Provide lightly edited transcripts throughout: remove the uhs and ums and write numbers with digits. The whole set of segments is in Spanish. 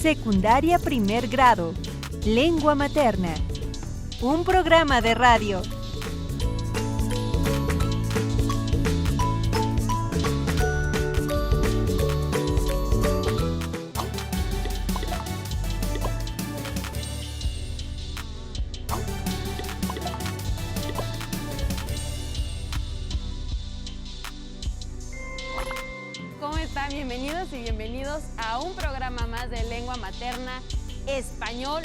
Secundaria Primer Grado. Lengua Materna. Un programa de radio. ¿Cómo están? Bienvenidos y bienvenidos a un programa más de Lengua Materna Español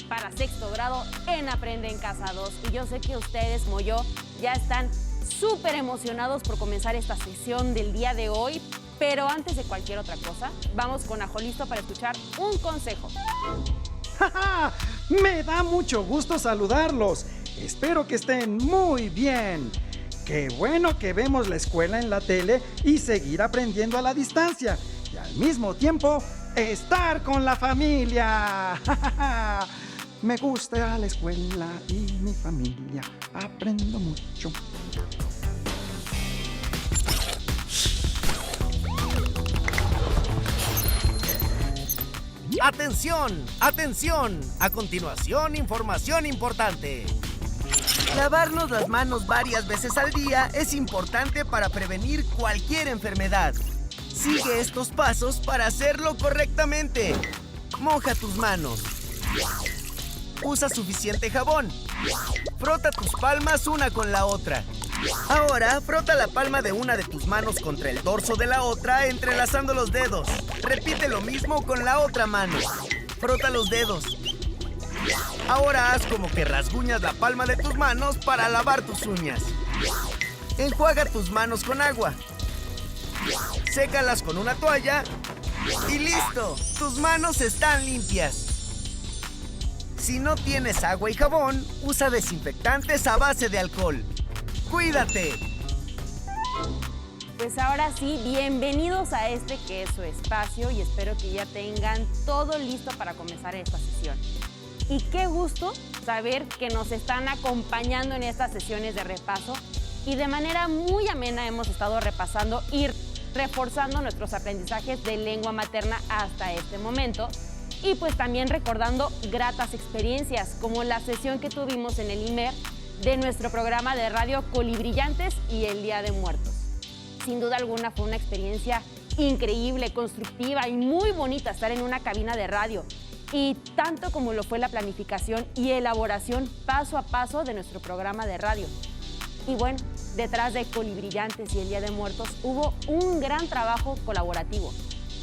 para sexto grado en Aprende en Casa 2. Y yo sé que ustedes, como yo, ya están súper emocionados por comenzar esta sesión del día de hoy. Pero antes de cualquier otra cosa, vamos con Ajo listo para escuchar un consejo. ¡Ja! Me da mucho gusto saludarlos. Espero que estén muy bien. Qué bueno que vemos la escuela en la tele y seguir aprendiendo a la distancia. Y al mismo tiempo, estar con la familia. Me gusta la escuela y mi familia. Aprendo mucho. ¡Atención! ¡Atención! A continuación, información importante. Lavarnos las manos varias veces al día es importante para prevenir cualquier enfermedad. Sigue estos pasos para hacerlo correctamente. Moja tus manos. Usa suficiente jabón. Frota tus palmas una con la otra. Ahora, frota la palma de una de tus manos contra el dorso de la otra, entrelazando los dedos. Repite lo mismo con la otra mano. Frota los dedos. Ahora haz como que rasguñas la palma de tus manos para lavar tus uñas. Enjuaga tus manos con agua. Sécalas con una toalla y ¡listo! Tus manos están limpias. Si no tienes agua y jabón, usa desinfectantes a base de alcohol. ¡Cuídate! Pues ahora sí, bienvenidos a este que es su espacio y espero que ya tengan todo listo para comenzar esta sesión. Y qué gusto saber que nos están acompañando en estas sesiones de repaso y de manera muy amena hemos estado repasando y reforzando nuestros aprendizajes de lengua materna hasta este momento y pues también recordando gratas experiencias como la sesión que tuvimos en el IMER de nuestro programa de radio Colibrillantes y el Día de Muertos. Sin duda alguna fue una experiencia increíble, constructiva y muy bonita estar en una cabina de radio. Y tanto como lo fue la planificación y elaboración paso a paso de nuestro programa de radio. Y bueno, detrás de Colibrillantes y el Día de Muertos hubo un gran trabajo colaborativo.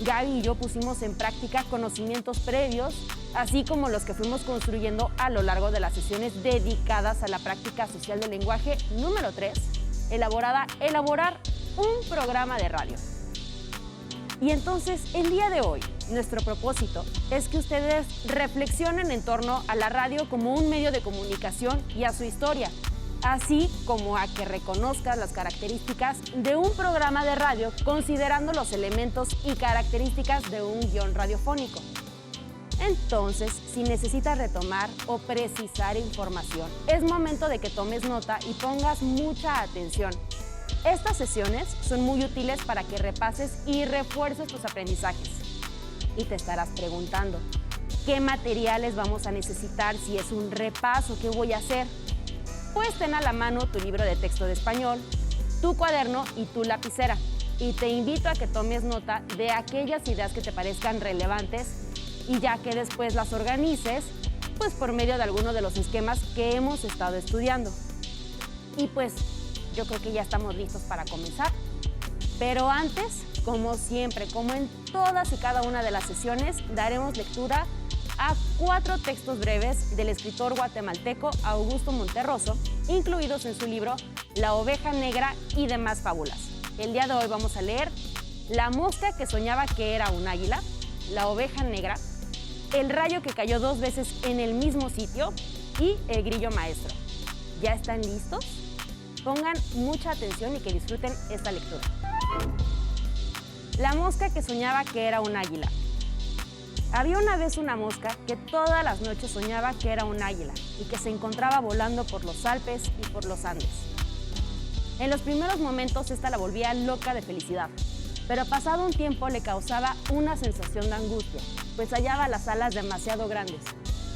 Gaby y yo pusimos en práctica conocimientos previos, así como los que fuimos construyendo a lo largo de las sesiones dedicadas a la práctica social del lenguaje número 3, elaborar un programa de radio. Y entonces, el día de hoy, nuestro propósito es que ustedes reflexionen en torno a la radio como un medio de comunicación y a su historia, así como a que reconozcan las características de un programa de radio considerando los elementos y características de un guión radiofónico. Entonces, si necesitas retomar o precisar información, es momento de que tomes nota y pongas mucha atención. Estas sesiones son muy útiles para que repases y refuerces tus aprendizajes. Y te estarás preguntando, ¿qué materiales vamos a necesitar si es un repaso? ¿Qué voy a hacer? Pues ten a la mano tu libro de texto de español, tu cuaderno y tu lapicera. Y te invito a que tomes nota de aquellas ideas que te parezcan relevantes y ya que después las organices, pues por medio de alguno de los esquemas que hemos estado estudiando. Y pues yo creo que ya estamos listos para comenzar. Pero antes, como siempre, como en todas y cada una de las sesiones, daremos lectura a 4 textos breves del escritor guatemalteco Augusto Monterroso, incluidos en su libro La oveja negra y demás fábulas. El día de hoy vamos a leer La mosca que soñaba que era un águila, La oveja negra, El rayo que cayó 2 veces en el mismo sitio y El grillo maestro. ¿Ya están listos? Pongan mucha atención y que disfruten esta lectura. La mosca que soñaba que era un águila. Había una vez una mosca que todas las noches soñaba que era un águila y que se encontraba volando por los Alpes y por los Andes. En los primeros momentos esta la volvía loca de felicidad, pero pasado un tiempo le causaba una sensación de angustia, pues hallaba las alas demasiado grandes,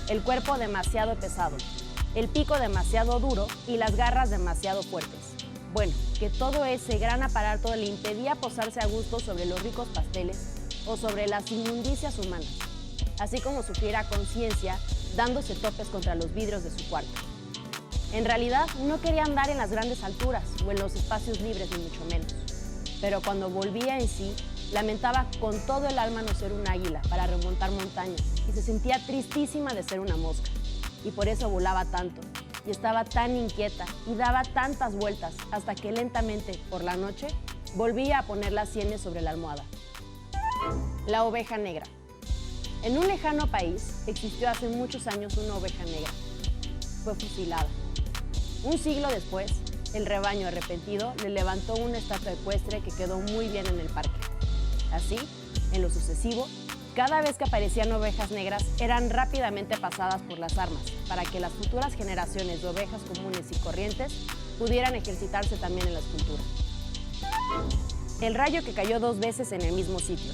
el cuerpo demasiado pesado, el pico demasiado duro y las garras demasiado fuertes. Bueno, que todo ese gran aparato le impedía posarse a gusto sobre los ricos pasteles o sobre las inmundicias humanas, así como sufriera conciencia dándose topes contra los vidrios de su cuarto. En realidad, no quería andar en las grandes alturas o en los espacios libres, ni mucho menos. Pero cuando volvía en sí, lamentaba con todo el alma no ser un águila para remontar montañas y se sentía tristísima de ser una mosca. Y por eso volaba tanto, y estaba tan inquieta y daba tantas vueltas hasta que lentamente, por la noche, volvía a poner las sienes sobre la almohada. La oveja negra. En un lejano país existió hace muchos años una oveja negra. Fue fusilada. Un siglo después, el rebaño arrepentido le levantó una estatua ecuestre que quedó muy bien en el parque. Así, en lo sucesivo, cada vez que aparecían ovejas negras eran rápidamente pasadas por las armas para que las futuras generaciones de ovejas comunes y corrientes pudieran ejercitarse también en la escultura. El rayo que cayó 2 veces en el mismo sitio.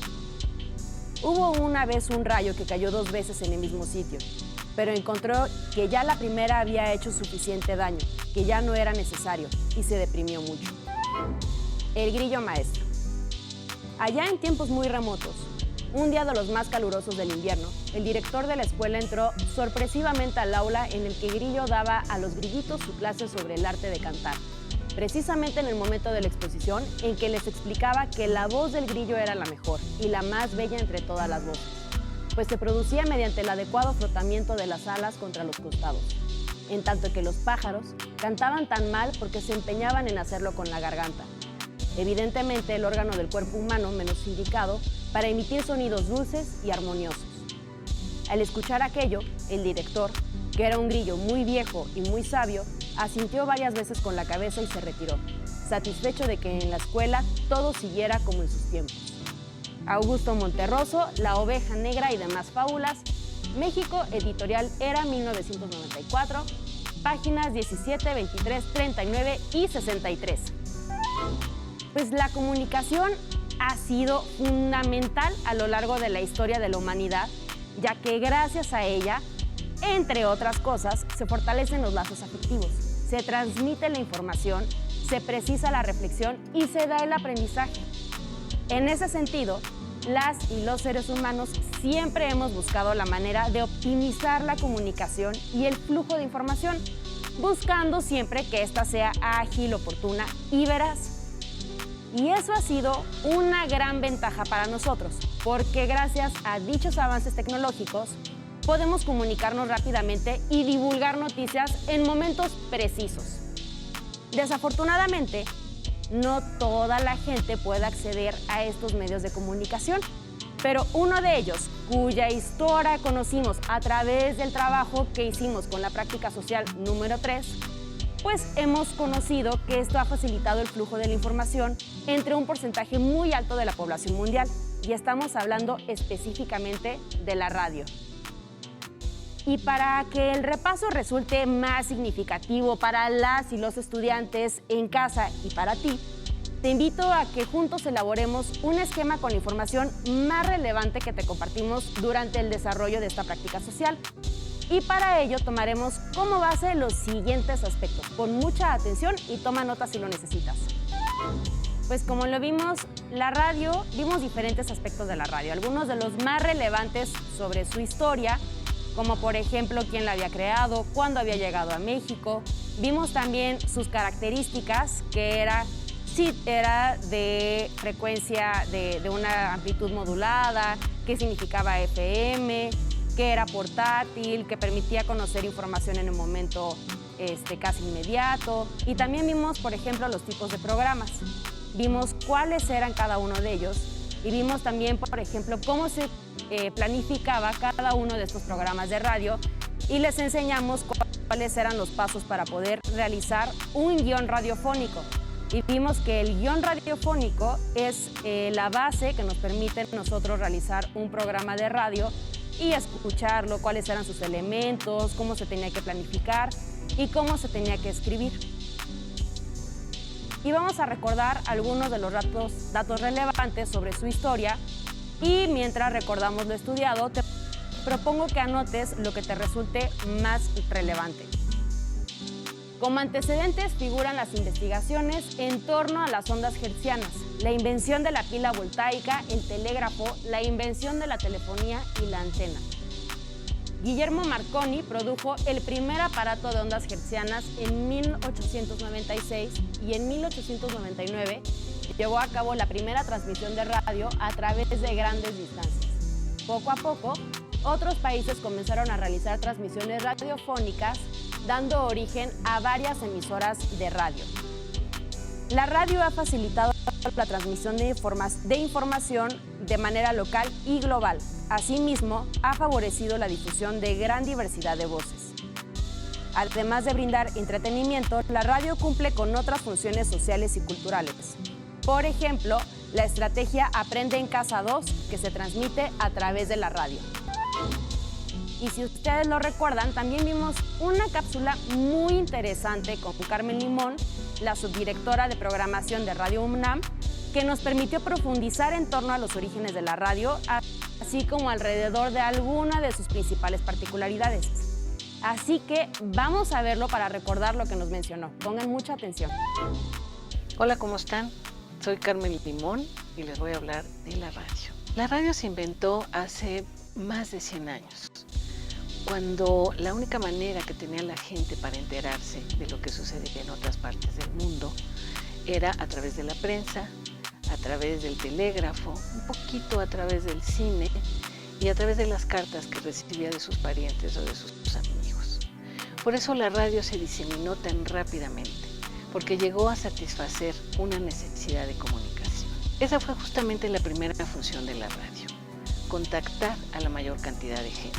Hubo una vez un rayo que cayó 2 veces en el mismo sitio, pero encontró que ya la primera había hecho suficiente daño, que ya no era necesario, y se deprimió mucho. El grillo maestro. Allá en tiempos muy remotos, un día de los más calurosos del invierno, el director de la escuela entró sorpresivamente al aula en el que Grillo daba a los grillitos su clase sobre el arte de cantar, precisamente en el momento de la exposición en que les explicaba que la voz del grillo era la mejor y la más bella entre todas las voces, pues se producía mediante el adecuado frotamiento de las alas contra los costados, en tanto que los pájaros cantaban tan mal porque se empeñaban en hacerlo con la garganta, evidentemente el órgano del cuerpo humano menos indicado para emitir sonidos dulces y armoniosos. Al escuchar aquello, el director, que era un grillo muy viejo y muy sabio, asintió varias veces con la cabeza y se retiró, satisfecho de que en la escuela todo siguiera como en sus tiempos. Augusto Monterroso, La oveja negra y demás fábulas, México, Editorial Era, 1994, páginas 17, 23, 39 y 63. Pues la comunicación ha sido fundamental a lo largo de la historia de la humanidad, ya que gracias a ella, entre otras cosas, se fortalecen los lazos afectivos, se transmite la información, se precisa la reflexión y se da el aprendizaje. En ese sentido, las y los seres humanos siempre hemos buscado la manera de optimizar la comunicación y el flujo de información, buscando siempre que ésta sea ágil, oportuna y veraz. Y eso ha sido una gran ventaja para nosotros, porque gracias a dichos avances tecnológicos podemos comunicarnos rápidamente y divulgar noticias en momentos precisos. Desafortunadamente, no toda la gente puede acceder a estos medios de comunicación, pero uno de ellos, cuya historia conocimos a través del trabajo que hicimos con la práctica social número 3, pues hemos conocido que esto ha facilitado el flujo de la información entre un porcentaje muy alto de la población mundial, y estamos hablando específicamente de la radio. Y para que el repaso resulte más significativo para las y los estudiantes en casa y para ti, te invito a que juntos elaboremos un esquema con la información más relevante que te compartimos durante el desarrollo de esta práctica social. Y para ello tomaremos como base los siguientes aspectos. Pon mucha atención y toma nota si lo necesitas. Pues como lo vimos, vimos diferentes aspectos de la radio, algunos de los más relevantes sobre su historia, como por ejemplo quién la había creado, cuándo había llegado a México. Vimos también sus características, que era de frecuencia de una amplitud modulada, qué significaba FM, que era portátil, que permitía conocer información en un momento casi inmediato. Y también vimos, por ejemplo, los tipos de programas. Vimos cuáles eran cada uno de ellos y vimos también, por ejemplo, cómo se planificaba cada uno de estos programas de radio, y les enseñamos cuáles eran los pasos para poder realizar un guión radiofónico. Y vimos que el guión radiofónico es la base que nos permite nosotros realizar un programa de radio y escucharlo, cuáles eran sus elementos, cómo se tenía que planificar y cómo se tenía que escribir. Y vamos a recordar algunos de los datos relevantes sobre su historia, Y mientras recordamos lo estudiado, te propongo que anotes lo que te resulte más relevante. Como antecedentes figuran las investigaciones en torno a las ondas hertzianas, la invención de la pila voltaica, el telégrafo, la invención de la telefonía y la antena. Guillermo Marconi produjo el primer aparato de ondas hertzianas en 1896 y en 1899 llevó a cabo la primera transmisión de radio a través de grandes distancias. Poco a poco, otros países comenzaron a realizar transmisiones radiofónicas, dando origen a varias emisoras de radio. La radio ha facilitado la transmisión de información de manera local y global. Asimismo, ha favorecido la difusión de gran diversidad de voces. Además de brindar entretenimiento, la radio cumple con otras funciones sociales y culturales. Por ejemplo, la estrategia Aprende en Casa 2, que se transmite a través de la radio. Y si ustedes lo recuerdan, también vimos una cápsula muy interesante con Carmen Limón, la subdirectora de programación de Radio UNAM, que nos permitió profundizar en torno a los orígenes de la radio, así como alrededor de alguna de sus principales particularidades. Así que vamos a verlo para recordar lo que nos mencionó. Pongan mucha atención. Hola, ¿cómo están? Soy Carmen Limón y les voy a hablar de la radio. La radio se inventó hace más de 100 años, cuando la única manera que tenía la gente para enterarse de lo que sucedía en otras partes del mundo era a través de la prensa, a través del telégrafo, un poquito a través del cine y a través de las cartas que recibía de sus parientes o de sus amigos. Por eso la radio se diseminó tan rápidamente, porque llegó a satisfacer una necesidad de comunicación. Esa fue justamente la primera función de la radio: contactar a la mayor cantidad de gente,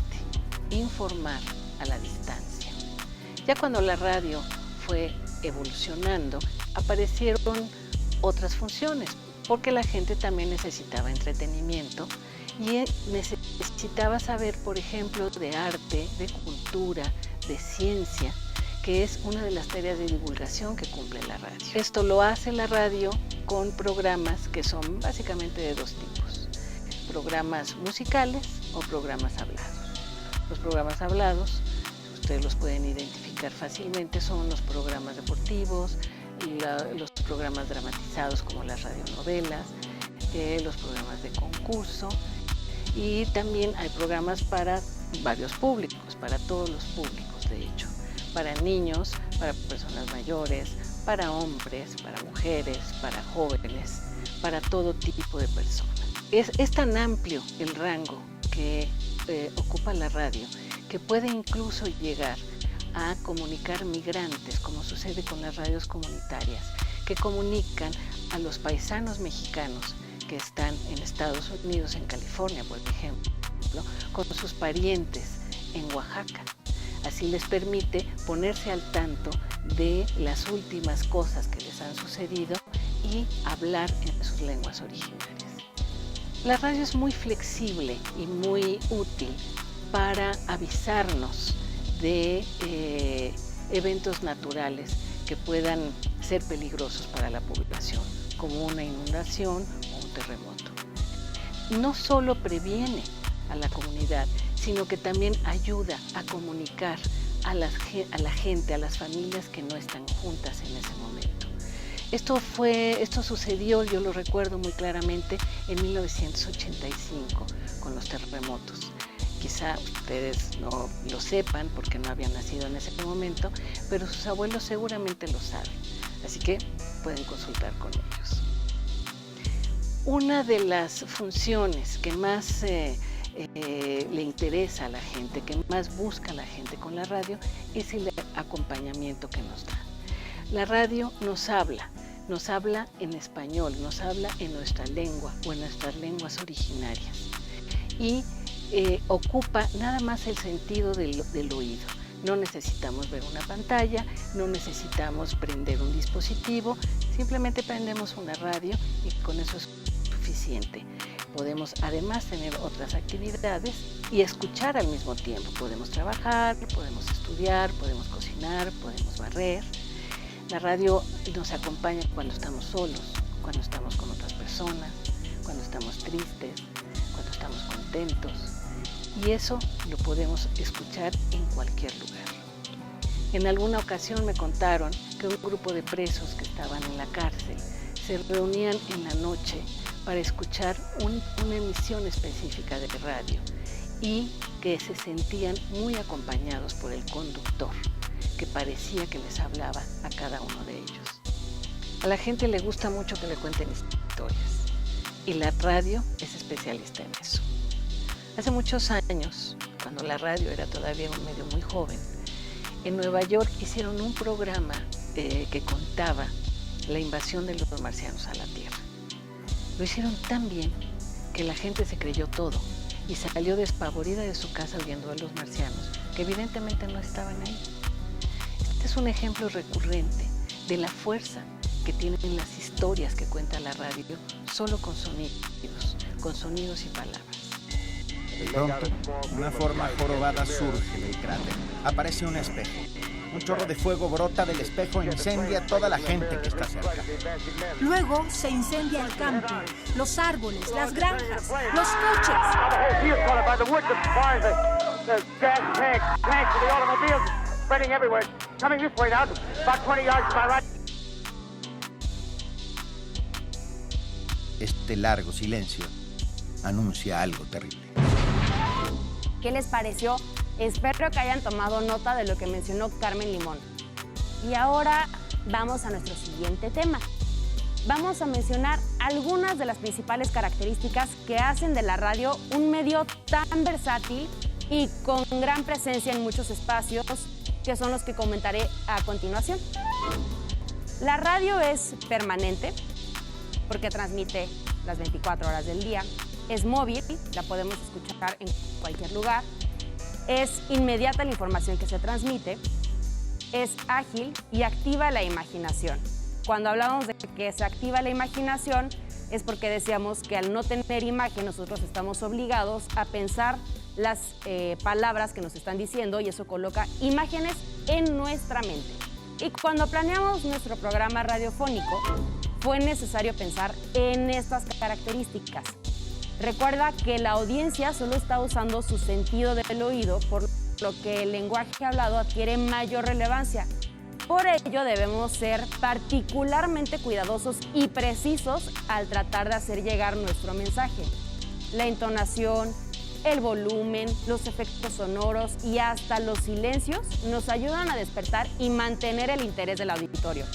informar a la distancia. Ya cuando la radio fue evolucionando, aparecieron otras funciones, porque la gente también necesitaba entretenimiento y necesitaba saber, por ejemplo, de arte, de cultura, de ciencia, que es una de las tareas de divulgación que cumple la radio. Esto lo hace la radio con programas que son básicamente de dos tipos: programas musicales o programas hablados. Los programas hablados, ustedes los pueden identificar fácilmente, son los programas deportivos, los programas dramatizados como las radionovelas, los programas de concurso, y también hay programas para varios públicos, para todos los públicos de hecho, para niños, para personas mayores, para hombres, para mujeres, para jóvenes, para todo tipo de personas. Es tan amplio el rango que ocupa la radio, que puede incluso llegar a comunicar migrantes, como sucede con las radios comunitarias, que comunican a los paisanos mexicanos que están en Estados Unidos, en California, por ejemplo, con sus parientes en Oaxaca. Así les permite ponerse al tanto de las últimas cosas que les han sucedido y hablar en sus lenguas originarias. La radio es muy flexible y muy útil para avisarnos de eventos naturales que puedan ser peligrosos para la población, como una inundación o un terremoto. No solo previene a la comunidad, sino que también ayuda a comunicar a la gente, a las familias que no están juntas en ese momento. Esto sucedió, yo lo recuerdo muy claramente, en 1985 con los terremotos. Quizá ustedes no lo sepan porque no habían nacido en ese momento, pero sus abuelos seguramente lo saben, así que pueden consultar con ellos. Una de las funciones que más le interesa a la gente, que más busca la gente con la radio, es el acompañamiento que nos da. La radio nos habla en español, nos habla en nuestra lengua o en nuestras lenguas originarias y ocupa nada más el sentido del oído. No necesitamos ver una pantalla, no necesitamos prender un dispositivo, simplemente prendemos una radio y con eso es suficiente. Podemos además tener otras actividades y escuchar al mismo tiempo. Podemos trabajar, podemos estudiar, podemos cocinar, podemos barrer. La radio nos acompaña cuando estamos solos, cuando estamos con otras personas, cuando estamos tristes, estamos contentos. Y eso lo podemos escuchar en cualquier lugar. En alguna ocasión me contaron que un grupo de presos que estaban en la cárcel se reunían en la noche para escuchar una emisión específica de radio y que se sentían muy acompañados por el conductor, que parecía que les hablaba a cada uno de ellos. A la gente le gusta mucho que le cuenten historias y la radio es especialista en eso. Hace muchos años, cuando la radio era todavía un medio muy joven, en Nueva York hicieron un programa que contaba la invasión de los marcianos a la Tierra. Lo hicieron tan bien que la gente se creyó todo y salió despavorida de su casa huyendo de los marcianos, que evidentemente no estaban ahí. Este es un ejemplo recurrente de la fuerza que tienen las historias que cuenta la radio solo con sonidos y palabras. De pronto, una forma jorobada surge del cráter. Aparece un espejo. Un chorro de fuego brota del espejo e incendia a toda la gente que está cerca. Luego se incendia el campo, los árboles, las granjas, los coches. Este largo silencio anuncia algo terrible. ¿Qué les pareció? Espero que hayan tomado nota de lo que mencionó Carmen Limón. Y ahora vamos a nuestro siguiente tema. Vamos a mencionar algunas de las principales características que hacen de la radio un medio tan versátil y con gran presencia en muchos espacios, que son los que comentaré a continuación. La radio es permanente porque transmite las 24 horas del día. Es móvil, la podemos escuchar en cualquier lugar. Es inmediata la información que se transmite. Es ágil y activa la imaginación. Cuando hablamos de que se activa la imaginación, es porque decíamos que al no tener imagen, nosotros estamos obligados a pensar las palabras que nos están diciendo, y eso coloca imágenes en nuestra mente. Y cuando planeamos nuestro programa radiofónico, fue necesario pensar en estas características. Recuerda que la audiencia solo está usando su sentido del oído, por lo que el lenguaje hablado adquiere mayor relevancia. Por ello debemos ser particularmente cuidadosos y precisos al tratar de hacer llegar nuestro mensaje. La entonación, el volumen, los efectos sonoros y hasta los silencios nos ayudan a despertar y mantener el interés del auditorio.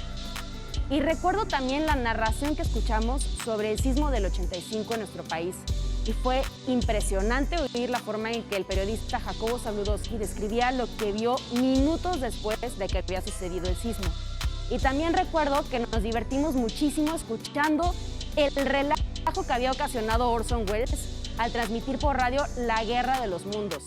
Y recuerdo también la narración que escuchamos sobre el sismo del 85 en nuestro país. Y fue impresionante oír la forma en que el periodista Jacobo Zabludowski describía lo que vio minutos después de que había sucedido el sismo. Y también recuerdo que nos divertimos muchísimo escuchando el relajo que había ocasionado Orson Welles al transmitir por radio La Guerra de los Mundos.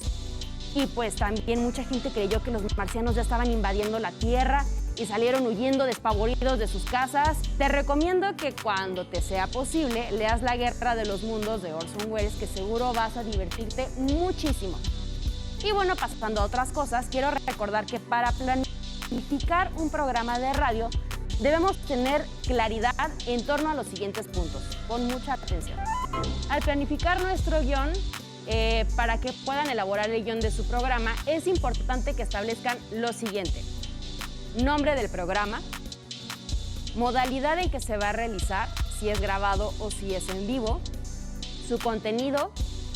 Y pues también mucha gente creyó que los marcianos ya estaban invadiendo la Tierra y salieron huyendo despavoridos de sus casas. Te recomiendo que cuando te sea posible leas La Guerra de los Mundos de Orson Welles, que seguro vas a divertirte muchísimo. Y bueno, pasando a otras cosas, quiero recordar que para planificar un programa de radio debemos tener claridad en torno a los siguientes puntos. Pon mucha atención. Al planificar nuestro guión, para que puedan elaborar el guión de su programa, es importante que establezcan lo siguiente: nombre del programa, modalidad en que se va a realizar, si es grabado o si es en vivo, su contenido,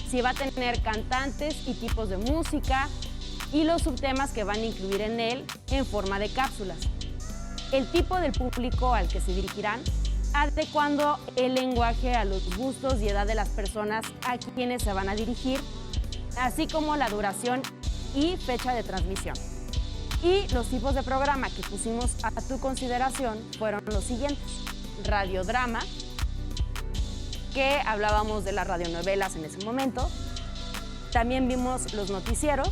si va a tener cantantes y tipos de música, y los subtemas que van a incluir en él en forma de cápsulas. El tipo del público al que se dirigirán, adecuando el lenguaje a los gustos y edad de las personas a quienes se van a dirigir, así como la duración y fecha de transmisión. Y los tipos de programa que pusimos a tu consideración fueron los siguientes: radiodrama, que hablábamos de las radionovelas en ese momento. También vimos los noticieros,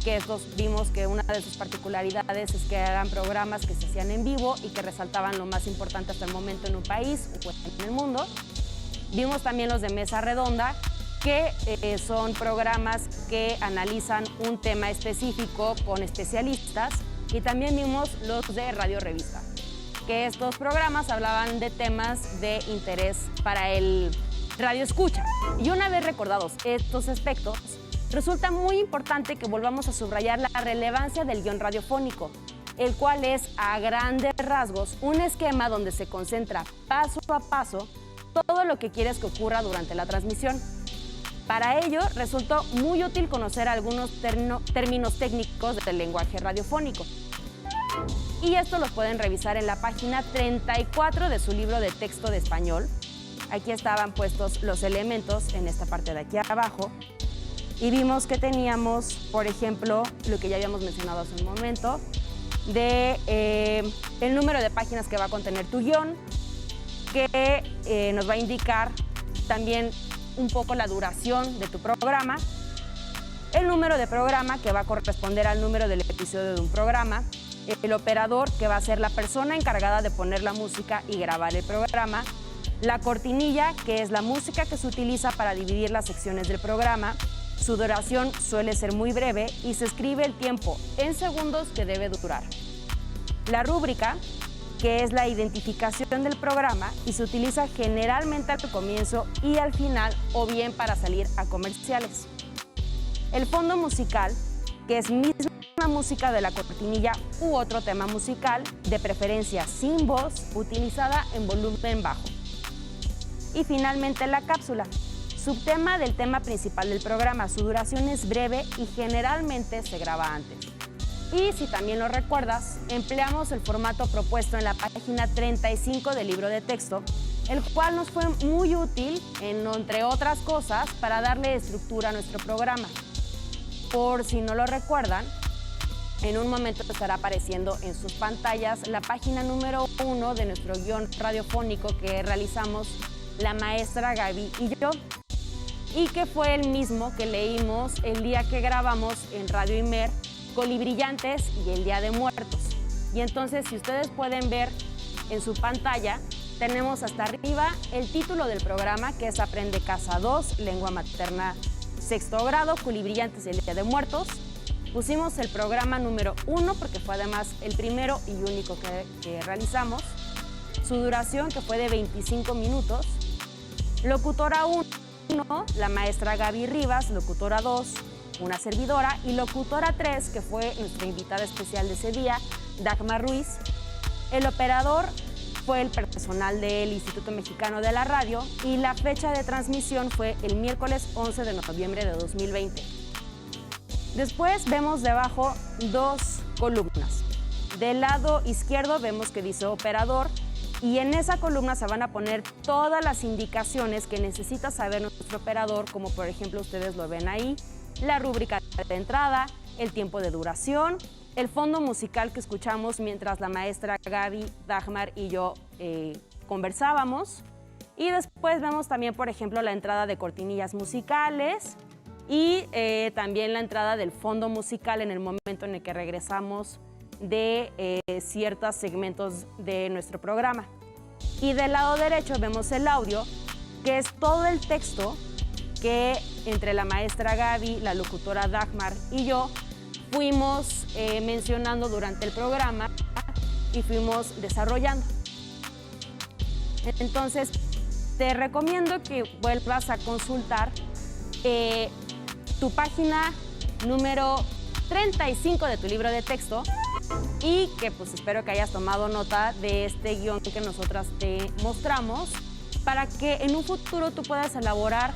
que estos vimos que una de sus particularidades es que eran programas que se hacían en vivo y que resaltaban lo más importante hasta el momento en un país o en el mundo. Vimos también los de mesa redonda, que son programas que analizan un tema específico con especialistas. Y también vimos los de radio revista, que estos programas hablaban de temas de interés para el radio escucha. Y una vez recordados estos aspectos, resulta muy importante que volvamos a subrayar la relevancia del guión radiofónico, el cual es, a grandes rasgos, un esquema donde se concentra paso a paso todo lo que quieres que ocurra durante la transmisión. Para ello, resultó muy útil conocer algunos términos técnicos del lenguaje radiofónico. Y esto lo pueden revisar en la página 34 de su libro de texto de español. Aquí estaban puestos los elementos en esta parte de aquí abajo. Y vimos que teníamos, por ejemplo, lo que ya habíamos mencionado hace un momento, de el número de páginas que va a contener tu guión, que nos va a indicar también un poco la duración de tu programa, el número de programa que va a corresponder al número del episodio de un programa, el operador que va a ser la persona encargada de poner la música y grabar el programa, la cortinilla que es la música que se utiliza para dividir las secciones del programa. Su duración suele ser muy breve y se escribe el tiempo en segundos que debe durar. La rúbrica, que es la identificación del programa y se utiliza generalmente al comienzo y al final o bien para salir a comerciales. El fondo musical, que es misma música de la cortinilla u otro tema musical, de preferencia sin voz, utilizada en volumen bajo. Y finalmente la cápsula, subtema del tema principal del programa. Su duración es breve y generalmente se graba antes. Y si también lo recuerdas, empleamos el formato propuesto en la página 35 del libro de texto, el cual nos fue muy útil, entre otras cosas, para darle estructura a nuestro programa. Por si no lo recuerdan, en un momento estará apareciendo en sus pantallas la página número 1 de nuestro guión radiofónico que realizamos la maestra Gaby y yo, y que fue el mismo que leímos el día que grabamos en Radio Imer Colibrillantes y el Día de Muertos. Y entonces, si ustedes pueden ver en su pantalla, tenemos hasta arriba el título del programa, que es Aprende Casa 2, Lengua Materna, sexto grado, Colibrillantes y el Día de Muertos. Pusimos el programa número 1 porque fue además el primero y único que realizamos. Su duración, que fue de 25 minutos. Locutora 1, la maestra Gaby Rivas. Locutora 2, una servidora. Y locutora 3, que fue nuestra invitada especial de ese día, Dagmar Ruiz. El operador fue el personal del Instituto Mexicano de la Radio y la fecha de transmisión fue el miércoles 11 de noviembre de 2020. Después vemos debajo dos columnas. Del lado izquierdo vemos que dice operador y en esa columna se van a poner todas las indicaciones que necesita saber nuestro operador, como por ejemplo ustedes lo ven ahí, la rúbrica de entrada, el tiempo de duración, el fondo musical que escuchamos mientras la maestra Gaby, Dagmar y yo conversábamos. Y después vemos también, por ejemplo, la entrada de cortinillas musicales y también la entrada del fondo musical en el momento en el que regresamos de ciertos segmentos de nuestro programa. Y del lado derecho vemos el audio, que es todo el texto que entre la maestra Gaby, la locutora Dagmar y yo fuimos mencionando durante el programa y fuimos desarrollando. Entonces, te recomiendo que vuelvas a consultar tu página número 35 de tu libro de texto y que pues espero que hayas tomado nota de este guión que nosotras te mostramos para que en un futuro tú puedas elaborar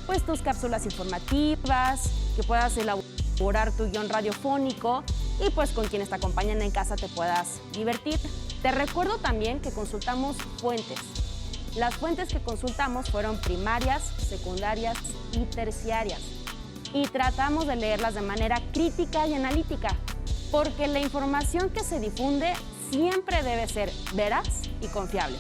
pues tus cápsulas informativas, que puedas elaborar tu guión radiofónico y pues con quienes te acompañan en casa te puedas divertir. Te recuerdo también que consultamos fuentes. Las fuentes que consultamos fueron primarias, secundarias y terciarias. Y tratamos de leerlas de manera crítica y analítica, porque la información que se difunde siempre debe ser veraz y confiable.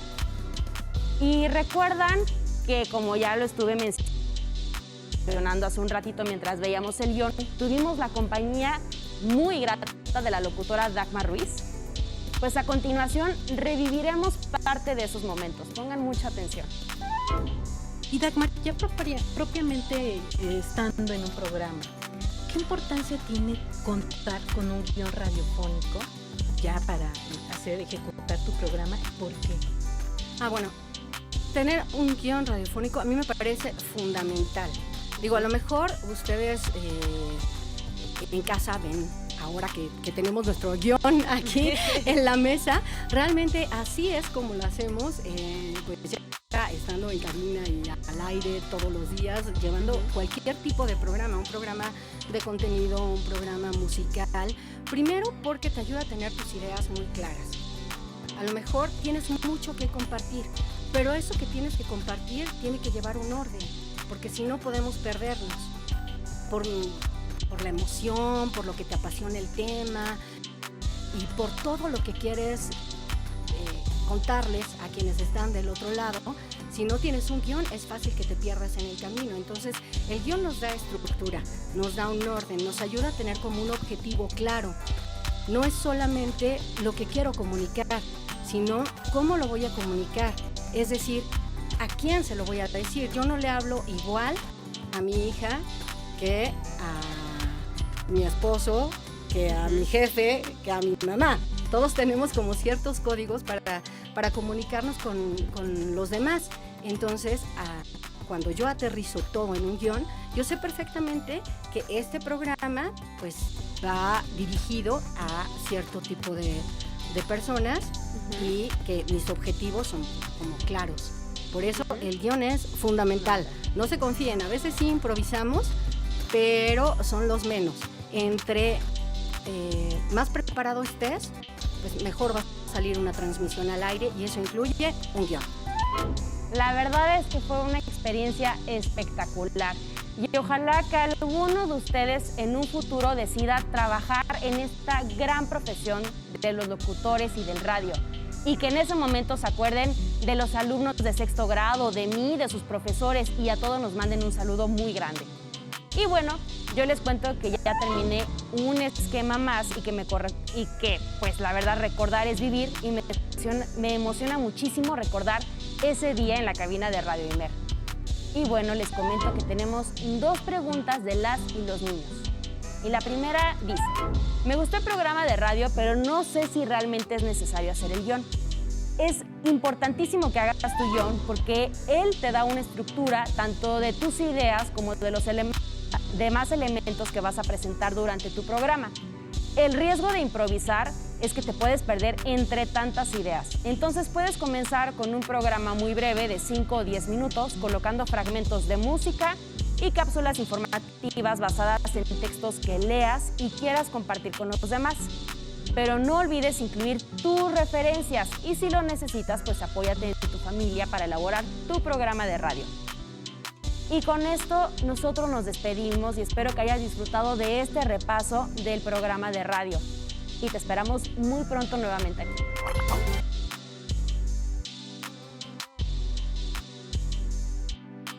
Y recuerdan que, como ya lo estuve mencionando hace un ratito mientras veíamos el guión, tuvimos la compañía muy grata de la locutora Dagmar Ruiz. Pues a continuación reviviremos parte de esos momentos. Pongan mucha atención. Y Dagmar, ya propiamente estando en un programa, ¿qué importancia tiene contar con un guión radiofónico ya para ejecutar tu programa? ¿Por qué? Bueno, tener un guión radiofónico a mí me parece fundamental. Digo, a lo mejor ustedes en casa ven, ahora que tenemos nuestro guión aquí en la mesa, realmente así es como lo hacemos, pues ya estando en cabina y al aire todos los días, llevando cualquier tipo de programa, un programa de contenido, un programa musical. Primero porque te ayuda a tener tus ideas muy claras. A lo mejor tienes mucho que compartir, pero eso que tienes que compartir tiene que llevar un orden, porque si no podemos perdernos por la emoción, por lo que te apasiona el tema y por todo lo que quieres contarles a quienes están del otro lado. Si no tienes un guión, es fácil que te pierdas en el camino. Entonces, el guión nos da estructura, nos da un orden, nos ayuda a tener como un objetivo claro. No es solamente lo que quiero comunicar, sino cómo lo voy a comunicar. Es decir, ¿a quién se lo voy a decir? Yo no le hablo igual a mi hija que a mi esposo, que a mi jefe, que a mi mamá. Todos tenemos como ciertos códigos para comunicarnos con los demás. Entonces, cuando yo aterrizo todo en un guión, yo sé perfectamente que este programa pues va dirigido a cierto tipo de personas y que mis objetivos son como claros. Por eso el guión es fundamental. No se confíen, a veces sí improvisamos, pero son los menos. Entre más preparado estés, pues mejor va a salir una transmisión al aire y eso incluye un guión. La verdad es que fue una experiencia espectacular y ojalá que alguno de ustedes en un futuro decida trabajar en esta gran profesión de los locutores y del radio y que en ese momento se acuerden de los alumnos de sexto grado, de mí, de sus profesores y a todos nos manden un saludo muy grande. Y bueno, yo les cuento que ya terminé un esquema más y que pues la verdad recordar es vivir y me emociona muchísimo recordar ese día en la cabina de Radio Imer. Y bueno, les comento que tenemos 2 preguntas de las y los niños. Y la primera dice, me gustó el programa de radio, pero no sé si realmente es necesario hacer el guión. Es importantísimo que hagas tu guión porque él te da una estructura tanto de tus ideas como de los demás elementos que vas a presentar durante tu programa. El riesgo de improvisar es que te puedes perder entre tantas ideas. Entonces puedes comenzar con un programa muy breve de 5 o 10 minutos, colocando fragmentos de música y cápsulas informativas basadas en textos que leas y quieras compartir con los demás. Pero no olvides incluir tus referencias y si lo necesitas, pues apóyate de tu familia para elaborar tu programa de radio. Y con esto nosotros nos despedimos y espero que hayas disfrutado de este repaso del programa de radio. Y te esperamos muy pronto nuevamente aquí.